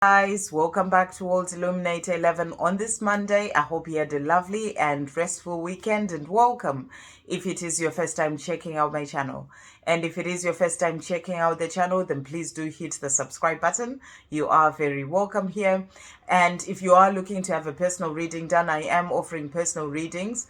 Guys, welcome back to World Illuminator 11 on this Monday. I hope you had a lovely and restful weekend, and welcome if it is your first time checking out my channel. And if it is your first time checking out the channel, then please do hit the subscribe button. You are very welcome here. And if you are looking to have a personal reading done, I am offering personal readings.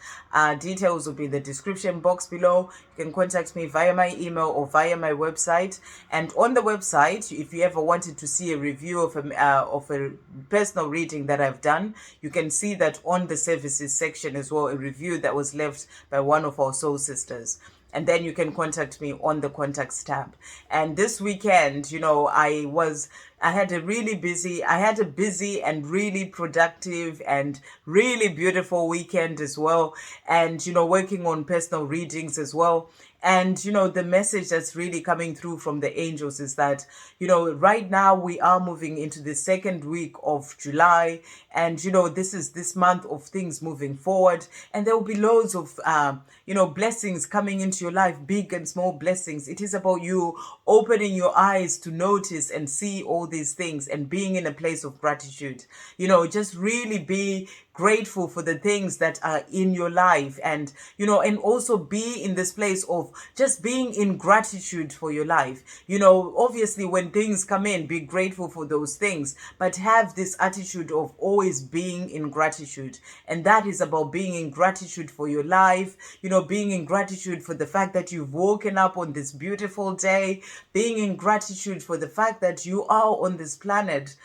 Details will be in the description box below. You can contact me via my email or via my website. And on the website, if you ever wanted to see a review of a personal reading that I've done, you can see that on the services section as well, a review that was left by one of our soul sisters. And then you can contact me on the contacts tab. And this weekend, I had a busy and really productive and really beautiful weekend as well. And, working on personal readings as well. And, the message that's really coming through from the angels is that, right now we are moving into the second week of July. And, this is this month of things moving forward. And there will be loads of, blessings coming into your life, big and small blessings. It is about you opening your eyes to notice and see all these things and being in a place of gratitude. Just really be grateful for the things that are in your life, and and also be in this place of just being in gratitude for your life. Obviously when things come in, be grateful for those things, but have this attitude of always being in gratitude. And that is about being in gratitude for your life, being in gratitude for the fact that you've woken up on this beautiful day, being in gratitude for the fact that you are on this planet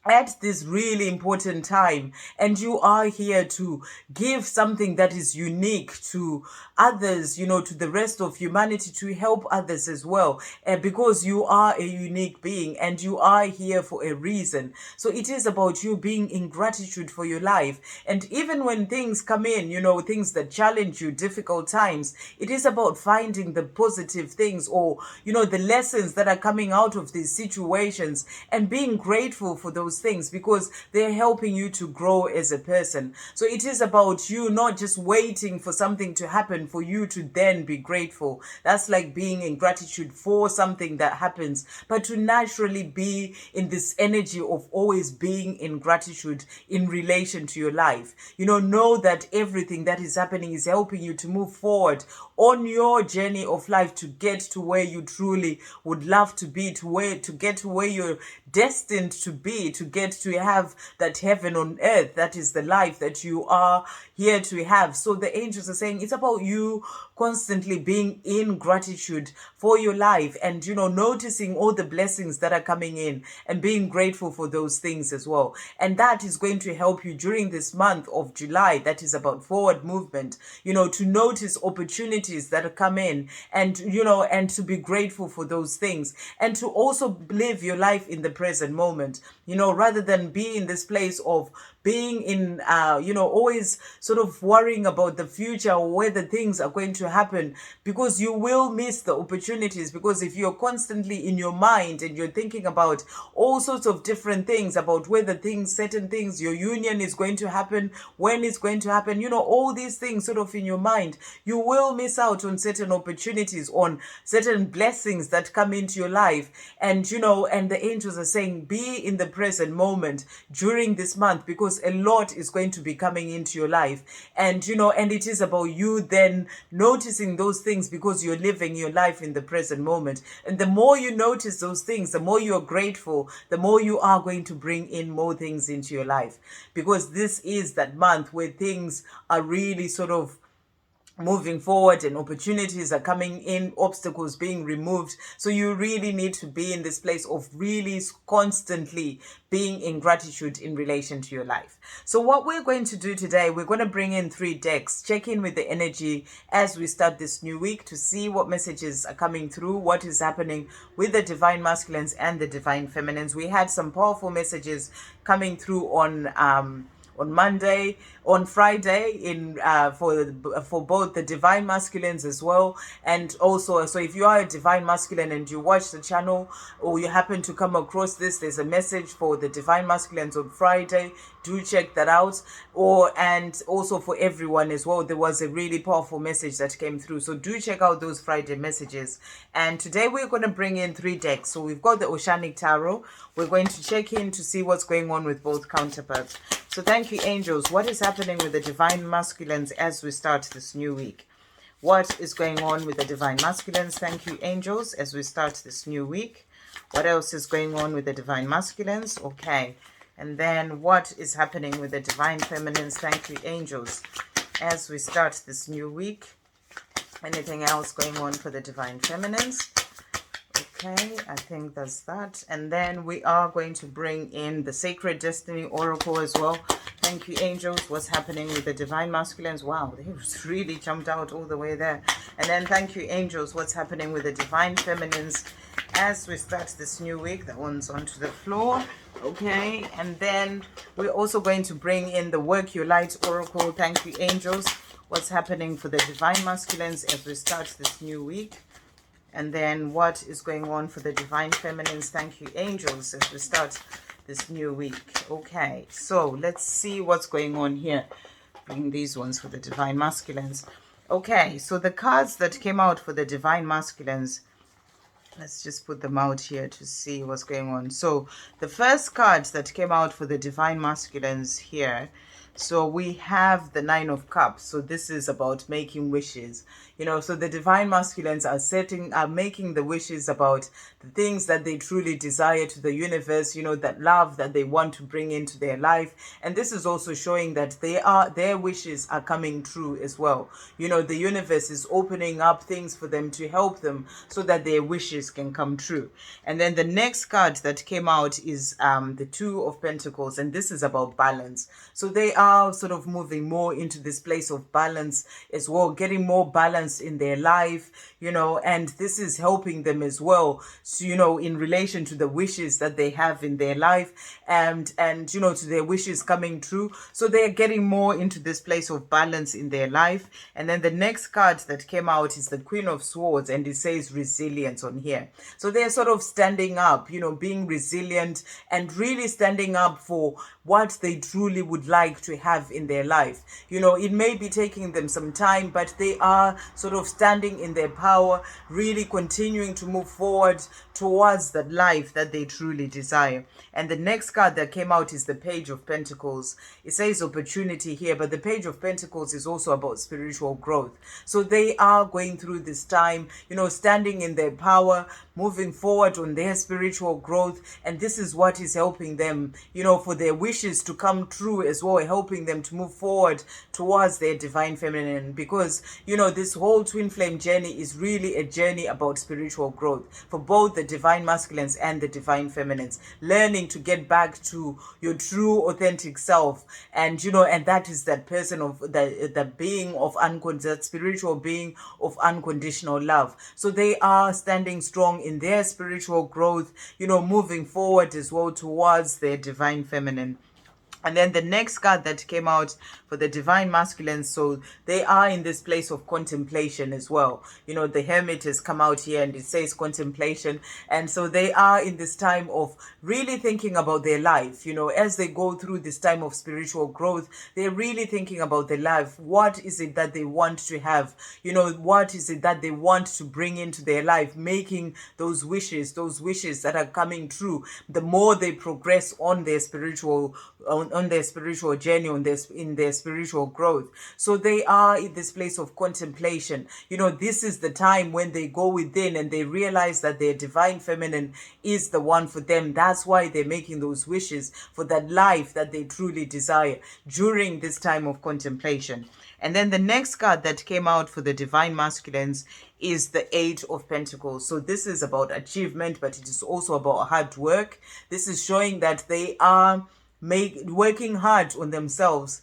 at this really important time, and you are here to give something that is unique to others, to the rest of humanity, to help others as well, because you are a unique being and you are here for a reason. So it is about you being in gratitude for your life. And even when things come in, things that challenge you, difficult times, it is about finding the positive things, or the lessons that are coming out of these situations, and being grateful for those things, because they're helping you to grow as a person. So it is about you not just waiting for something to happen for you to then be grateful. That's like being in gratitude for something that happens, but to naturally be in this energy of always being in gratitude in relation to your life. Know that everything that is happening is helping you to move forward on your journey of life, to get to where you truly would love to be, to get to where you're destined to be, to get to have that heaven on earth. That is the life that you are here to have. So the angels are saying it's about you constantly being in gratitude for your life, and noticing all the blessings that are coming in and being grateful for those things as well. And that is going to help you during this month of July, that is about forward movement, to notice opportunities that come in, and and to be grateful for those things, and to also live your life in the present moment, rather than be in this place of being in always sort of worrying about the future or whether things are going to happen, because you will miss the opportunities. Because if you're constantly in your mind and you're thinking about all sorts of different things, about whether certain things, your union is going to happen, when it's going to happen, all these things sort of in your mind, you will miss out on certain opportunities, on certain blessings that come into your life. And and the angels are saying be in the present moment during this month, because a lot is going to be coming into your life. And and it is about you then noticing those things, because you're living your life in the present moment. And the more you notice those things, the more you're grateful, the more you are going to bring in more things into your life, because this is that month where things are really sort of moving forward and opportunities are coming in, obstacles being removed. So you really need to be in this place of really constantly being in gratitude in relation to your life. So what we're going to do today, we're going to bring in 3 decks, check in with the energy as we start this new week, to see what messages are coming through, what is happening with the divine masculines and the divine feminines. We had some powerful messages coming through on on Monday, on Friday, in for both the divine masculines as well. And also, so if you are a divine masculine and you watch the channel, or you happen to come across this, there's a message for the divine masculines on Friday. Do check that out. And also for everyone as well, there was a really powerful message that came through, so do check out those Friday messages. And today we're going to bring in 3 decks. So we've got the Oceanic Tarot. We're going to check in to see what's going on with both counterparts. So thank you, angels. What is happening with the divine masculines as we start this new week? What is going on with the divine masculines? Thank you, angels, as we start this new week. What else is going on with the divine masculines? Okay. And then what is happening with the divine feminines? Thank you, angels, as we start this new week. Anything else going on for the divine feminines? Okay, I think that's that. And then we are going to bring in the Sacred Destiny Oracle as well. Thank you, angels. What's happening with the divine masculines? Wow, they really jumped out all the way there. And then thank you, angels. What's happening with the divine feminines as we start this new week? That one's onto the floor. Okay, and then we're also going to bring in the Work Your Light Oracle. Thank you, angels. What's happening for the divine masculines as we start this new week? And then what is going on for the divine feminines? Thank you, angels, as we start this new week. Okay, so let's see what's going on here. Bring these ones for the divine masculines. Okay, so the cards that came out for the divine masculines, let's just put them out here to see what's going on. So the first cards that came out for the divine masculines here, so we have the 9 of Cups. So this is about making wishes. You know, so the divine masculines are making the wishes about the things that they truly desire to the universe, you know, that love that they want to bring into their life. And this is also showing that their wishes are coming true as well. You know, the universe is opening up things for them to help them so that their wishes can come true. And then the next card that came out is the 2 of Pentacles, and this is about balance. So they are sort of moving more into this place of balance as well, getting more balance in their life, you know, and this is helping them as well, so, you know, in relation to the wishes that they have in their life, and you know, to their wishes coming true. So they're getting more into this place of balance in their life. And then the next card that came out is the Queen of Swords, and it says resilience on here. So they're sort of standing up, you know, being resilient and really standing up for what they truly would like to have in their life. You know, it may be taking them some time, but they are sort of standing in their power, really continuing to move forward towards that life that they truly desire. And the next card that came out is the Page of Pentacles. It says opportunity here, but the Page of Pentacles is also about spiritual growth. So they are going through this time, you know, standing in their power, moving forward on their spiritual growth. And this is what is helping them, you know, for their wishes to come true as well, helping them to move forward towards their divine feminine. Because, you know, this whole twin flame journey is really a journey about spiritual growth for both the divine masculines and the divine feminines, learning to get back to your true authentic self. And, you know, and that is that person of the being of that spiritual being of unconditional love. So they are standing strong in their spiritual growth, you know, moving forward as well towards their divine feminine. And then the next card that came out for the divine masculine, so they are in this place of contemplation as well. You know, the Hermit has come out here and it says contemplation. And so they are in this time of really thinking about their life. You know, as they go through this time of spiritual growth, they're really thinking about their life. What is it that they want to have? You know, what is it that they want to bring into their life? Making those wishes that are coming true. The more they progress on their spiritual on their spiritual journey, in their spiritual growth. So they are in this place of contemplation. You know, this is the time when they go within and they realize that their divine feminine is the one for them. That's why they're making those wishes for that life that they truly desire during this time of contemplation. And then the next card that came out for the divine masculines is the 8 of Pentacles. So this is about achievement, but it is also about hard work. This is showing that they are working hard on themselves.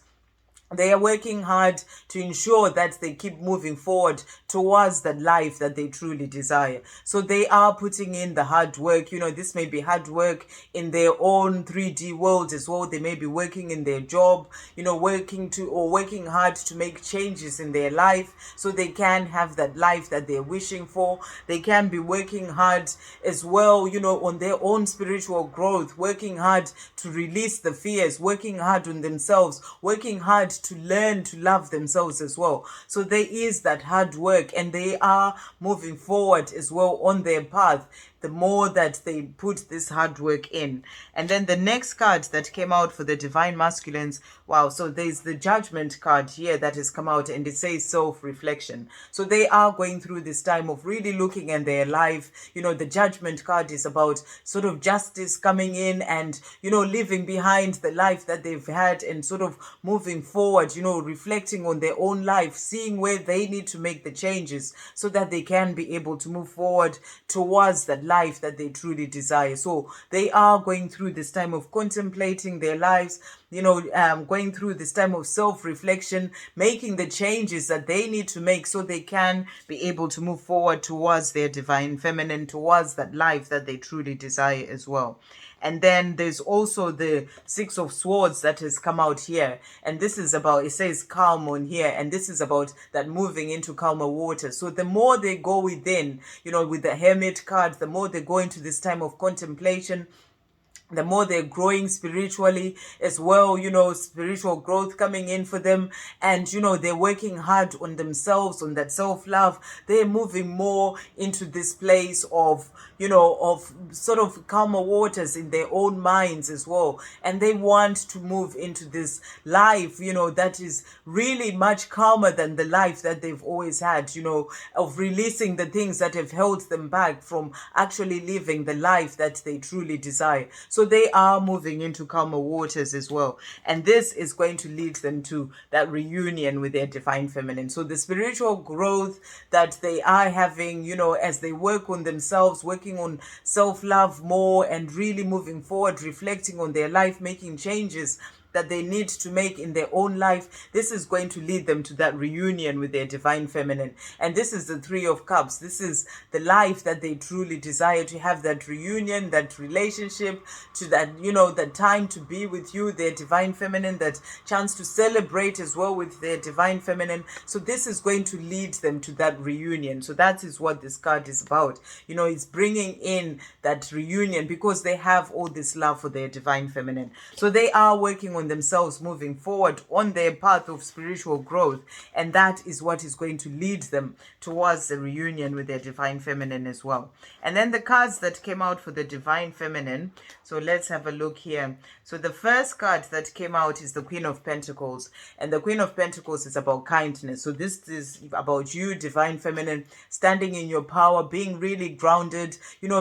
They are working hard to ensure that they keep moving forward towards the life that they truly desire. So they are putting in the hard work. This may be hard work in their own 3D world as well. They may be working in their job, working hard to make changes in their life so they can have that life that they're wishing for. They can be working hard as well, on their own spiritual growth, working hard to release the fears, working hard on themselves, working hard to learn to love themselves as well. So there is that hard work, and they are moving forward as well on their path the more that they put this hard work in. And then the next card that came out for the divine masculines, wow, so there's the judgment card here that has come out, and it says self-reflection. So they are going through this time of really looking at their life. The judgment card is about sort of justice coming in and, leaving behind the life that they've had and sort of moving forward, reflecting on their own life, seeing where they need to make the changes so that they can be able to move forward towards that life that they truly desire. So they are going through this time of contemplating their lives, going through this time of self-reflection, making the changes that they need to make so they can be able to move forward towards their divine feminine, towards that life that they truly desire as well. And then there's also the Six of Swords that has come out here. And this is about, it says calm on here. And this is about that moving into calmer waters. So the more they go within, with the Hermit card, the more they go into this time of contemplation, the more they're growing spiritually as well, spiritual growth coming in for them. And, they're working hard on themselves, on that self-love. They're moving more into this place of, of sort of calmer waters in their own minds as well. And they want to move into this life, that is really much calmer than the life that they've always had, of releasing the things that have held them back from actually living the life that they truly desire. So they are moving into calmer waters as well. And this is going to lead them to that reunion with their divine feminine. So the spiritual growth that they are having, as they work on themselves, working on self-love more and really moving forward, reflecting on their life, making changes that they need to make in their own life, this is going to lead them to that reunion with their divine feminine. And this is the Three of Cups. This is the life that they truly desire, to have that reunion, that relationship, to that, that time to be with you, their divine feminine, that chance to celebrate as well with their divine feminine. So this is going to lead them to that reunion. So that is what this card is about. It's bringing in that reunion because they have all this love for their divine feminine. So they are working on themselves, moving forward on their path of spiritual growth, and that is what is going to lead them towards the reunion with their divine feminine as well. And then the cards that came out for the divine feminine, so let's have a look here. So the first card that came out is the Queen of Pentacles, and the Queen of Pentacles is about kindness. So this is about you, divine feminine, standing in your power, being really grounded,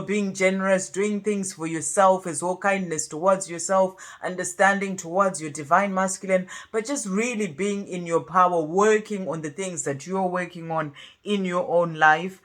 being generous, doing things for yourself as well, kindness towards yourself, understanding towards your divine masculine, but just really being in your power, working on the things that you're working on in your own life.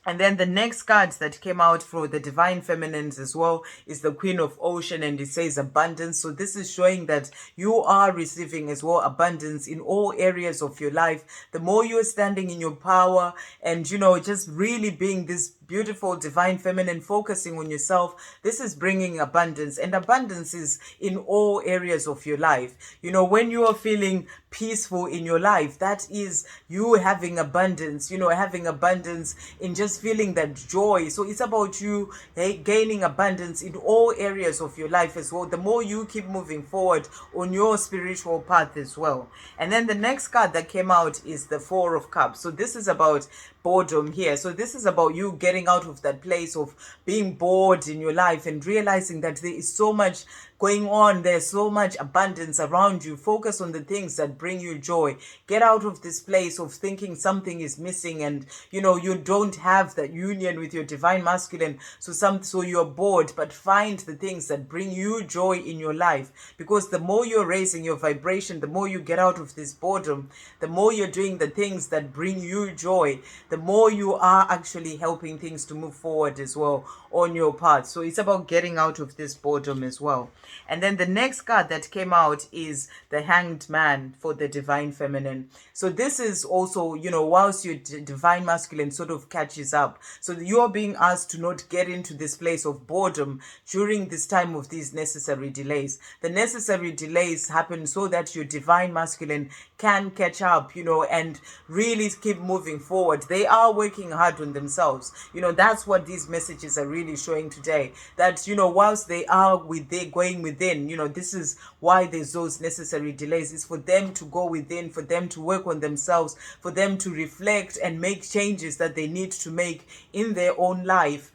And then the next card that came out for the divine feminines as well is the Queen of Ocean, and it says abundance. So this is showing that you are receiving as well abundance in all areas of your life. The more you're standing in your power and, just really being this beautiful divine feminine, focusing on yourself, this is bringing abundance. And abundance is in all areas of your life. When you are feeling peaceful in your life, that is you having abundance, having abundance in just feeling that joy. So it's about you gaining abundance in all areas of your life as well, the more you keep moving forward on your spiritual path as well. And then the next card that came out is the Four of Cups. So this is about boredom here. So this is about you getting out of that place of being bored in your life and realizing that there is so much going on. There's so much abundance around you. Focus on the things that bring you joy. Get out of this place of thinking something is missing and you don't have that union with your divine masculine, so you're bored. But find the things that bring you joy in your life, because the more you're raising your vibration, the more you get out of this boredom, the more you're doing the things that bring you joy, the more you are actually helping things to move forward as well on your path. So it's about getting out of this boredom as well. And then the next card that came out is the Hanged Man for the Divine Feminine. So this is also, whilst your Divine Masculine sort of catches up, so you're being asked to not get into this place of boredom during this time of these necessary delays. The necessary delays happen so that your Divine Masculine can catch up, and really keep moving forward. They are working hard on themselves. That's what these messages are really showing today. That, whilst they are going within, this is why there's those necessary delays. It's for them to go within, for them to work on themselves, for them to reflect and make changes that they need to make in their own life,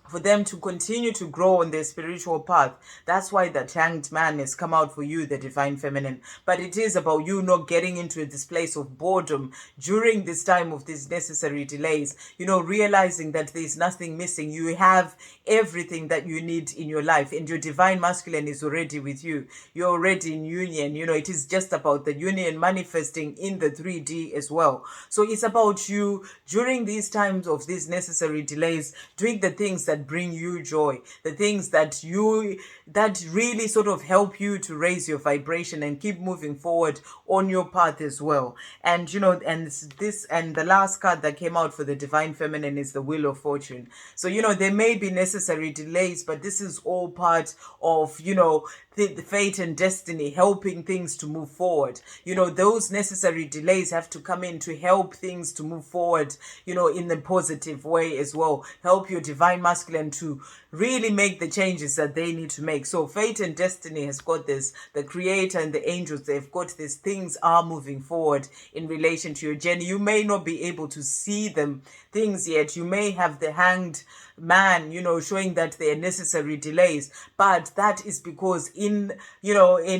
for them to continue to grow on their spiritual path. That's why the Hanged Man has come out for you, the Divine Feminine. But it is about you not getting into this place of boredom during this time of these necessary delays, realizing that there's nothing missing. You have everything that you need in your life, and your Divine Masculine is already with you. You're already in union. It is just about the union manifesting in the 3D as well. So it's about you during these times of these necessary delays, doing the things that bring you joy, the things that really sort of help you to raise your vibration and keep moving forward on your path as well. And and the last card that came out for the Divine Feminine is the Wheel of Fortune. So there may be necessary delays, but this is all part of the fate and destiny, helping things to move forward. Those necessary delays have to come in to help things to move forward, in the positive way as well. Help your Divine Masculine to really make the changes that they need to make. So fate and destiny has got this. The Creator and the angels, they've got this. Things are moving forward in relation to your journey. You may not be able to see things yet. You may have the Hanged Man, showing that there are necessary delays, but that is because in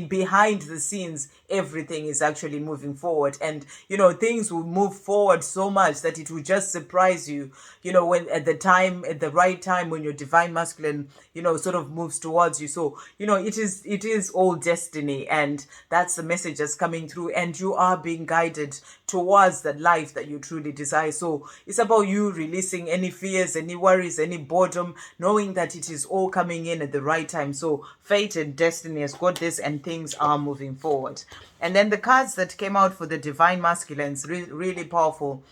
behind the scenes, everything is actually moving forward, and things will move forward so much that it will just surprise you, when at the right time, when your Divine Masculine sort of moves towards you. So it is all destiny, and that's the message that's coming through, and you are being guided towards that life that you truly desire. So it's about you releasing any fears, any worries, any boredom, knowing that it is all coming in at the right time. So fate and destiny has got this, and things are moving forward. And then the cards that came out for the Divine Masculines, really powerful.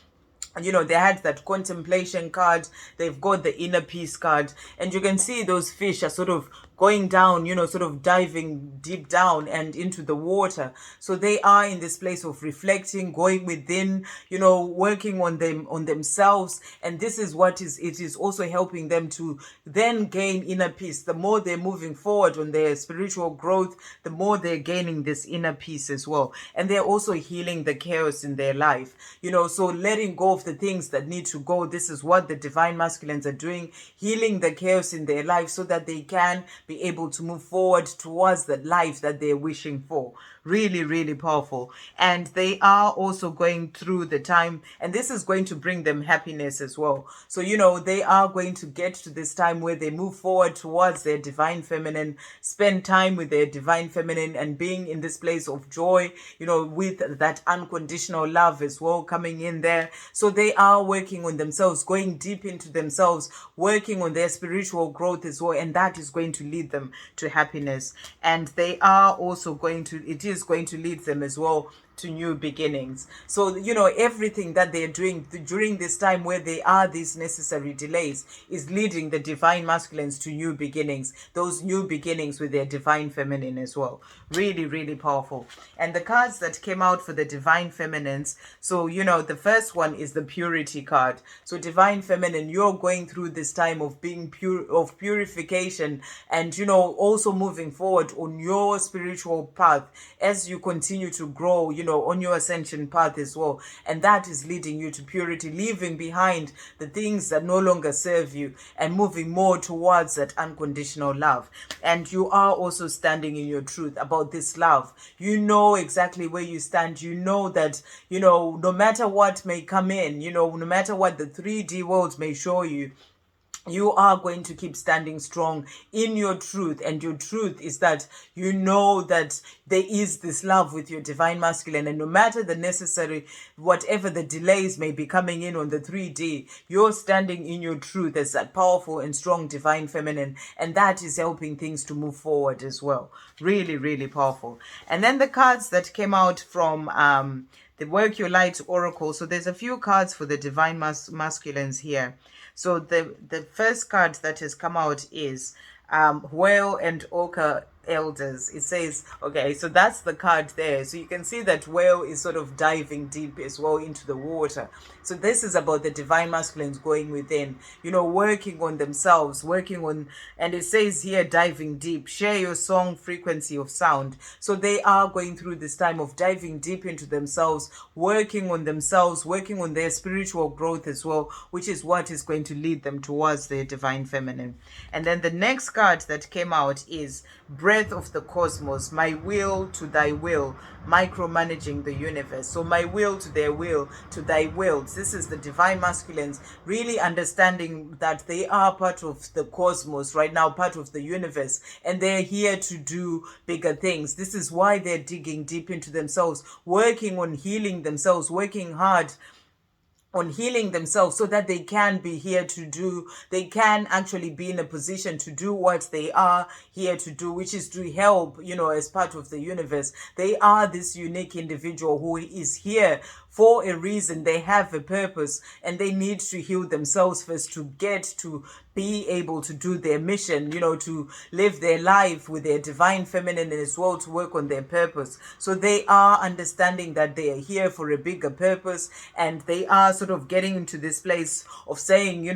They had that Contemplation card, they've got the Inner Peace card, and you can see those fish are sort of going down, sort of diving deep down and into the water. So they are in this place of reflecting, going within, working on themselves. And this is it is also helping them to then gain inner peace. The more they're moving forward on their spiritual growth, the more they're gaining this inner peace as well. And they're also healing the chaos in their life, so letting go of the things that need to go. This is what the Divine Masculines are doing, healing the chaos in their life so that they can be able to move forward towards the life that they're wishing for. Really, really powerful. And they are also going through the time, and this is going to bring them happiness as well. So, they are going to get to this time where they move forward towards their Divine Feminine, spend time with their Divine Feminine, and being in this place of joy, with that unconditional love as well coming in there. So they are working on themselves, going deep into themselves, working on their spiritual growth as well, and that is going to lead them to happiness. And they are also it is going to lead them as well to new beginnings. So, everything that they're doing during this time where they are these necessary delays is leading the Divine Masculines to new beginnings, those new beginnings with their Divine Feminine as well. Really, really powerful. And the cards that came out for the Divine Feminines, so, the first one is the Purity card. So Divine Feminine, you're going through this time of being pure, of purification, and, also moving forward on your spiritual path as you continue to grow, on your ascension path as well. And that is leading you to purity, leaving behind the things that no longer serve you and moving more towards that unconditional love. And you are also standing in your truth about this love. You know exactly where you stand. You know that, no matter what may come in, no matter what the 3D world may show you, you are going to keep standing strong in your truth. And your truth is that you know that there is this love with your divine masculine, and no matter the necessary, whatever the delays may be coming in on the 3D, you're standing in your truth as that powerful and strong divine feminine, and that is helping things to move forward as well. Really, really powerful. And then the cards that came out from the Work Your Light Oracle. So there's a few cards for the divine masculines here. So the first card that has come out is Whale and Ochre Elders. It says, okay, so that's the card there. So you can see that whale is sort of diving deep as well into the water. So this is about the divine masculines going within, working on themselves, working on, and it says here, diving deep, share your song frequency of sound. So they are going through this time of diving deep into themselves, working on their spiritual growth as well, which is what is going to lead them towards their divine feminine. And then the next card that came out is Breath of the Cosmos, my will to thy will, micromanaging the universe. So my will to their will, to thy will. This is the divine masculines really understanding that they are part of the cosmos right now, part of the universe, and they're here to do bigger things. This is why they're digging deep into themselves, working on healing themselves, working hard on healing themselves so that they can be here to do, they can actually be in a position to do what they are here to do, which is to help, as part of the universe. They are this unique individual who is here for a reason. They have a purpose, and they need to heal themselves first to get to be able to do their mission, to live their life with their divine feminine as well, to work on their purpose. So they are understanding that they are here for a bigger purpose, and they are sort of getting into this place of saying,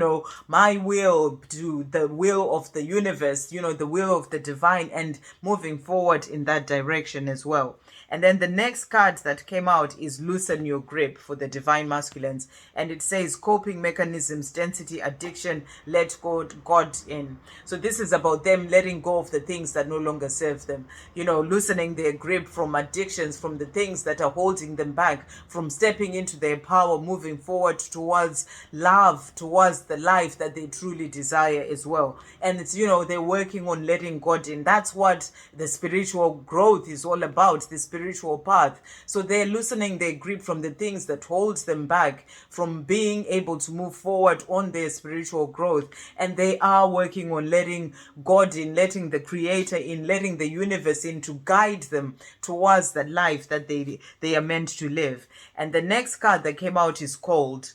my will to the will of the universe, the will of the divine, and moving forward in that direction as well. And then the next card that came out is Loosen Your Grip for the divine masculines. And it says coping mechanisms, density, addiction, let God in. So this is about them letting go of the things that no longer serve them. Loosening their grip from addictions, from the things that are holding them back, from stepping into their power, moving forward towards love, towards the life that they truly desire as well. And it's, they're working on letting God in. That's what the spiritual growth is all about, the spiritual path. So they're loosening their grip from the things that holds them back from being able to move forward on their spiritual growth. And they are working on letting God in, letting the creator in, letting the universe in to guide them towards that life that they are meant to live. And the next card that came out is called,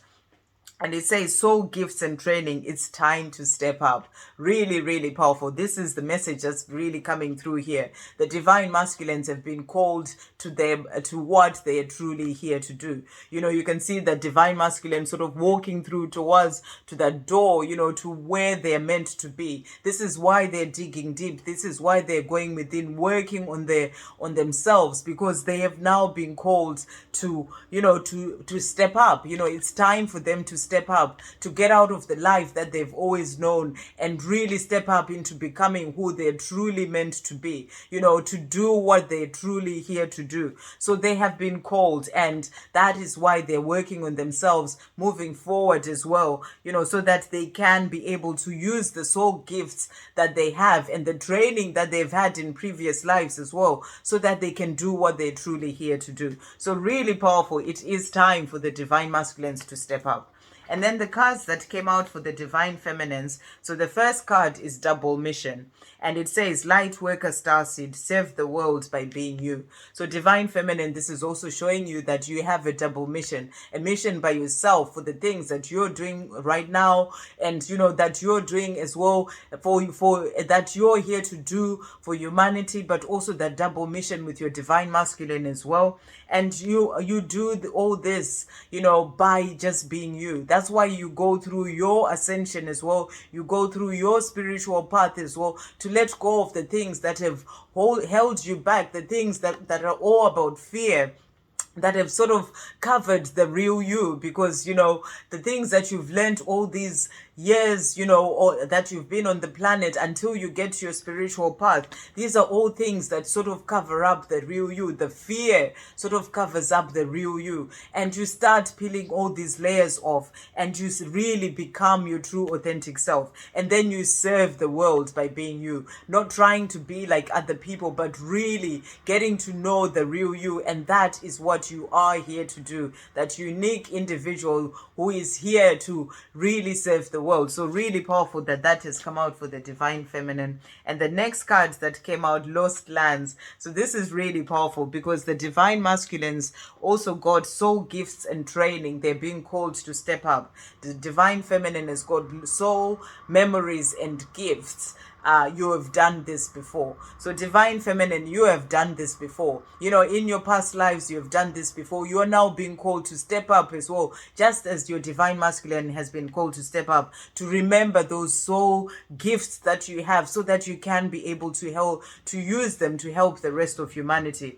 and it says soul gifts and training, it's time to step up. Really, really powerful. This is the message that's really coming through here. The divine masculines have been called to them, to what they are truly here to do. You can see the divine masculine sort of walking through towards to that door, to where they're meant to be. This is why they're digging deep. This is why they're going within, working on themselves, because they have now been called to, to step up. It's time for them to step up, to get out of the life that they've always known, and really step up into becoming who they're truly meant to be, to do what they're truly here to do. So they have been called, and that is why they're working on themselves, moving forward as well, so that they can be able to use the soul gifts that they have and the training that they've had in previous lives as well, so that they can do what they're truly here to do. So really powerful. It is time for the divine masculines to step up. And then the cards that came out for the divine feminines. So the first card is double mission. And it says, light worker starseed, serve the world by being you. So divine feminine, this is also showing you that you have a double mission. A mission by yourself for the things that you're doing right now. And, that you're doing as well for that you're here to do for humanity. But also that double mission with your divine masculine as well. And you do all this, by just being you. That's why you go through your ascension as well. You go through your spiritual path as well, to let go of the things that have held you back, the things that are all about fear, that have sort of covered the real you, because the things that you've learned all these years, you know, or that you've been on the planet until you get to your spiritual path. These are all things that sort of cover up the real you. The fear sort of covers up the real you. And you start peeling all these layers off, and you really become your true authentic self. And then you serve the world by being you, not trying to be like other people, but really getting to know the real you. And that is what you are here to do. That unique individual who is here to really serve the world. So really powerful that that has come out for the divine feminine. And the next card that came out, lost lands. So this is really powerful because the divine masculines also got soul gifts and training. They're being called to step up. The divine feminine has got soul memories and gifts. You have done this before. So divine feminine, you have done this before. You know, in your past lives, you have done this before. You are now being called to step up as well, just as your divine masculine has been called to step up, to remember those soul gifts that you have, so that you can be able to help, to use them to help the rest of humanity.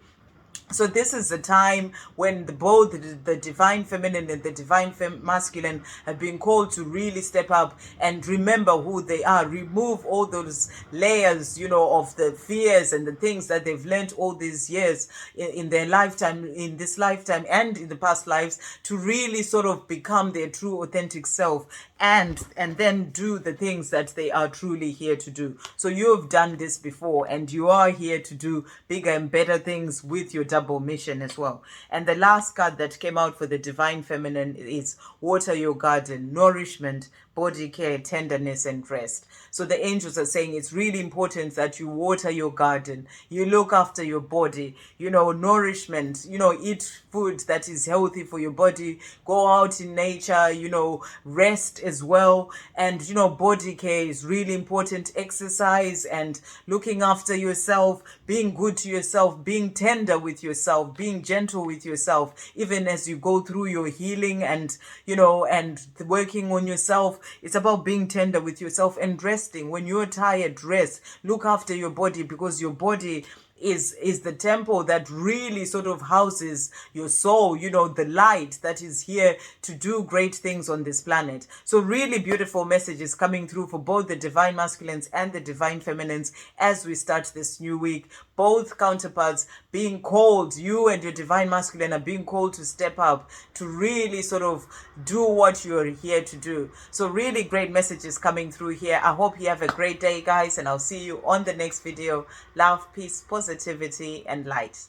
So this is a time when both the divine feminine and the divine masculine have been called to really step up and remember who they are, remove all those layers, you know, of the fears and the things that they've learned all these years in their lifetime, in this lifetime and in the past lives, to really sort of become their true authentic self, and then do the things that they are truly here to do. So you have done this before, and you are here to do bigger and better things with your double mission as well. And the last card that came out for the divine feminine is water your garden, nourishment, body care, tenderness, and rest. So the angels are saying it's really important that you water your garden, you look after your body, you know, nourishment, you know, eat food that is healthy for your body, go out in nature, you know, rest as well. And, you know, body care is really important, exercise and looking after yourself, being good to yourself, being tender with yourself, being gentle with yourself, even as you go through your healing and, you know, and working on yourself. It's about being tender with yourself and resting. When you're tired, rest. Look after your body, because your body is the temple that really sort of houses your soul, you know, the light that is here to do great things on this planet. So really beautiful messages coming through for both the divine masculines and the divine feminines as we start this new week. Both counterparts being called, you and your divine masculine are being called to step up, to really sort of do what you're here to do. So really great messages coming through here. I hope you have a great day, guys, and I'll see you on the next video. Love, peace, positivity, and light.